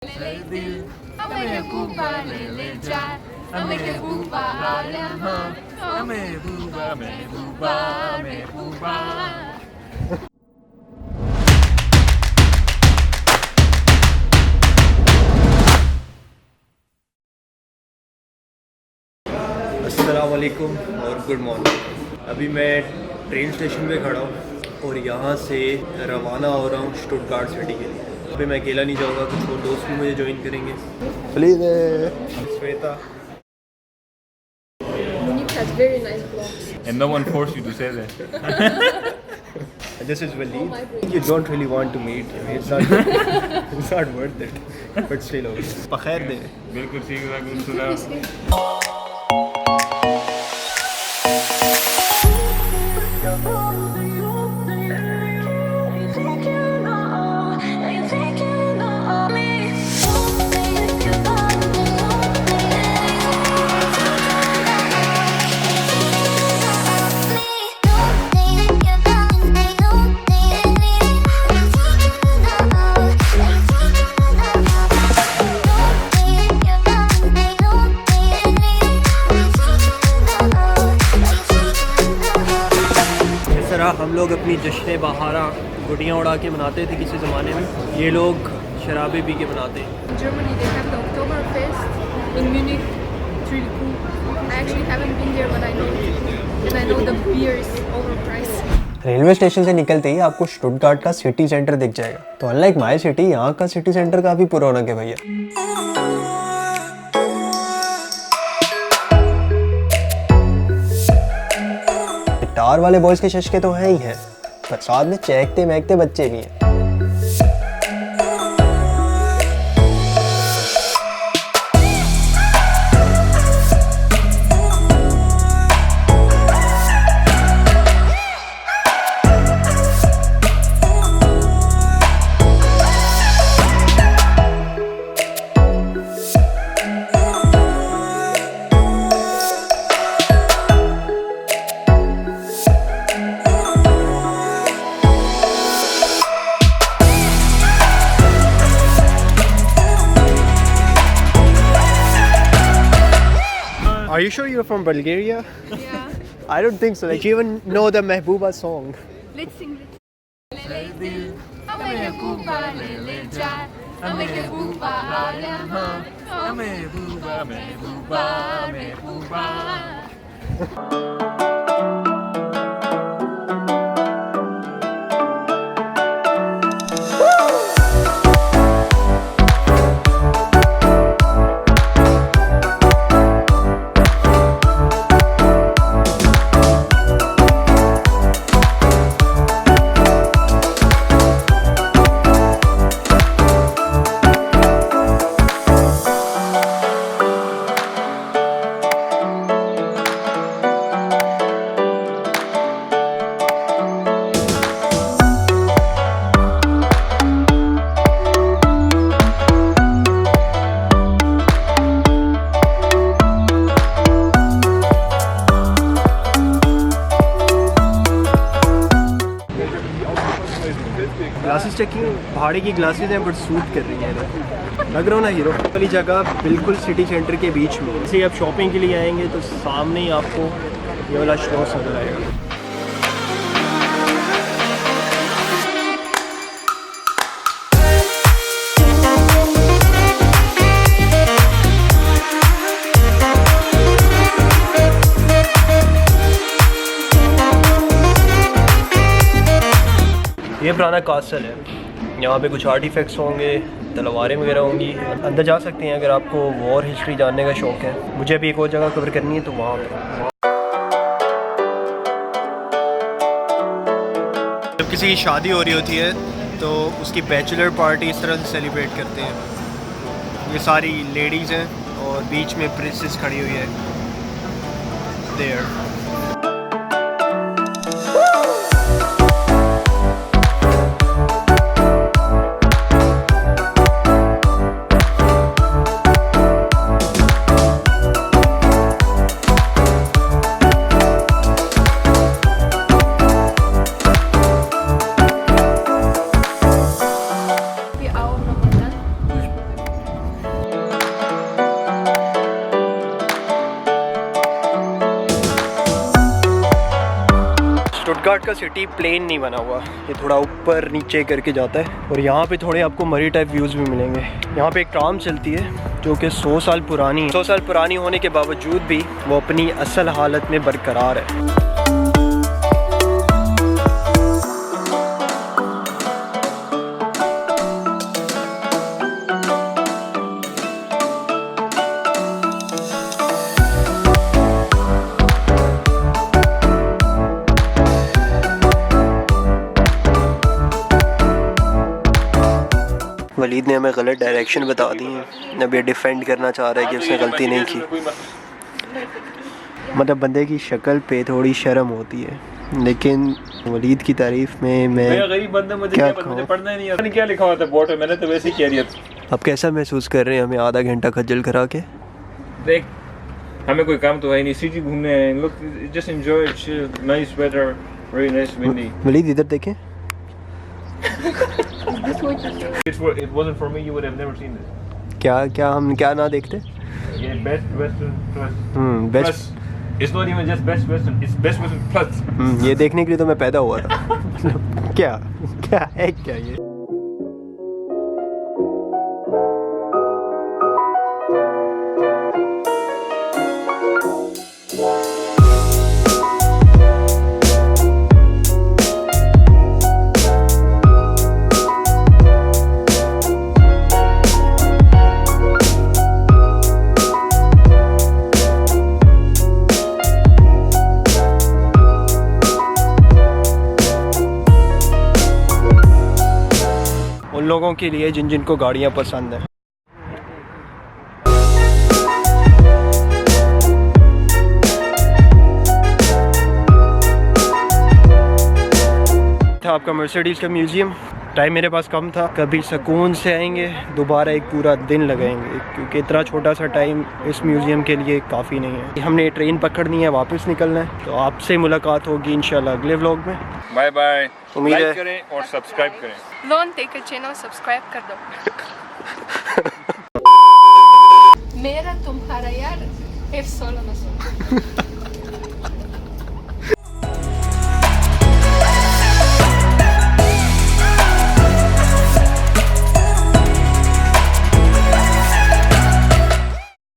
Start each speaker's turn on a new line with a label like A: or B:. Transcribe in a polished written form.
A: अस्सलामुअलैकुम और good morning. अभी मैं ट्रेन स्टेशन पे खड़ा हूँ और यहाँ से रवाना हो रहा हूँ स्टुटगार्ट सिटी के लिए। अभी मैं अकेला नहीं जाऊँगा, कुछ और दोस्त भी मुझे ज्वाइन करेंगे। Please Shweta.
B: Muneeb has very nice vlogs.
C: And no one forced you to say that.
A: This is Waleed. You don't really want to meet him. It's not worth it. But still okay. Pakhair de.
C: बिल्कुल ठीक है, good सुना।
A: हम लोग अपनी जश्न बहारा गुड़ियाँ उड़ा के मनाते थे किसी ज़माने में, ये लोग शराबे पी के मनाते हैं।
B: In Germany they have the Oktoberfest. In Munich, it's really cool. I actually haven't been there, but I know it. And I know the beer is overpriced.
A: Railway station से निकलते ही आपको स्टुटगार्ट का city centre दिख जाएगा। तो unlike my city, यहाँ का city centre काफ़ी पुराना है भैया। गिटार वाले बॉयज के शशके तो हैं ही हैं, पर साथ में चहकते महकते बच्चे भी हैं। Are you sure you're from Bulgaria?
B: Yeah.
A: I don't think so. Like, you even know the Mehbooba song.
B: Let's sing. Glasses checking, भाड़े की ग्लासेस हैं बट सूट कर रही हैं। लग रहा हूँ ना हीरो वाली जगह, बिल्कुल सिटी सेंटर के बीच में। जैसे आप शॉपिंग के लिए आएंगे तो सामने ही आपको ये वाला स्टोर नजर आएगा। ये पुराना कासल है, यहाँ पे कुछ आर्टिफैक्ट्स होंगे, तलवारें वगैरह होंगी। अंदर जा सकते हैं अगर आपको वॉर हिस्ट्री जानने का शौक़ है। मुझे अभी एक और जगह कवर करनी है तो वहाँ पे। जब किसी की शादी हो रही होती है तो उसकी बैचलर पार्टी इस तरह से सेलिब्रेट करते हैं। ये सारी लेडीज़ हैं और बीच में प्रिंसेस खड़ी हुई है देयर। स्टुटगार्ट का सिटी प्लेन नहीं बना हुआ, ये थोड़ा ऊपर नीचे करके जाता है और यहाँ पे थोड़े आपको मरी टाइप व्यूज़ भी मिलेंगे। यहाँ पे एक ट्राम चलती है जो कि 100 साल पुरानी है। 100 साल पुरानी होने के बावजूद भी वो अपनी असल हालत में बरकरार है। वलीद ने हमें गलत डायरेक्शन बता दी है। अब ये डिफेंड करना चाह रहा है कि उसने गलती नहीं की। मतलब बंदे की शक्ल पे थोड़ी शर्म होती है, लेकिन वलीद की तारीफ में मैं
C: गरीब बंदा, मुझे क्या पढ़ना ही नहीं आता। क्या लिखा हुआ था बोर्ड पे, मैंने तो वैसे ही कह दिया था।
B: अब कैसा महसूस कर रहे हैं हमें आधा घंटा खज्जल करा के?
C: देख, हमें कोई काम तो है नहीं, सिटी घूमने हैं। Look, just enjoy, chill, nice weather, very nice windy.
B: Walid इधर देखें।
C: It wasn't for me, you would have never seen this.
B: क्या हम क्या ना देखते?
C: ये best western plus.
B: Best.
C: Plus, it's not even just best western, it's best western plus.
B: ये देखने के लिए तो मैं पैदा हुआ था। मतलब क्या है क्या ये? उन लोगों के लिए जिनको गाड़ियाँ पसंद हैं। था आपका मर्सिडीज़ का म्यूज़ियम। टाइम मेरे पास कम था, कभी सुकून से आएंगे, दोबारा एक पूरा दिन लगाएंगे, क्योंकि इतना छोटा सा टाइम इस म्यूज़ियम के लिए काफ़ी नहीं है। हमने ट्रेन पकड़नी है, वापस निकलना है, तो आपसे मुलाकात होगी इंशाल्लाह अगले व्लॉग में।
C: Bye bye.
B: उम्मीद है
C: लाइक करें और सब्सक्राइब करें।
D: लोन टेकर चैनल सब्सक्राइब कर दो। मेरा तुम्हारा यार, फिर सोलो ना सोलो।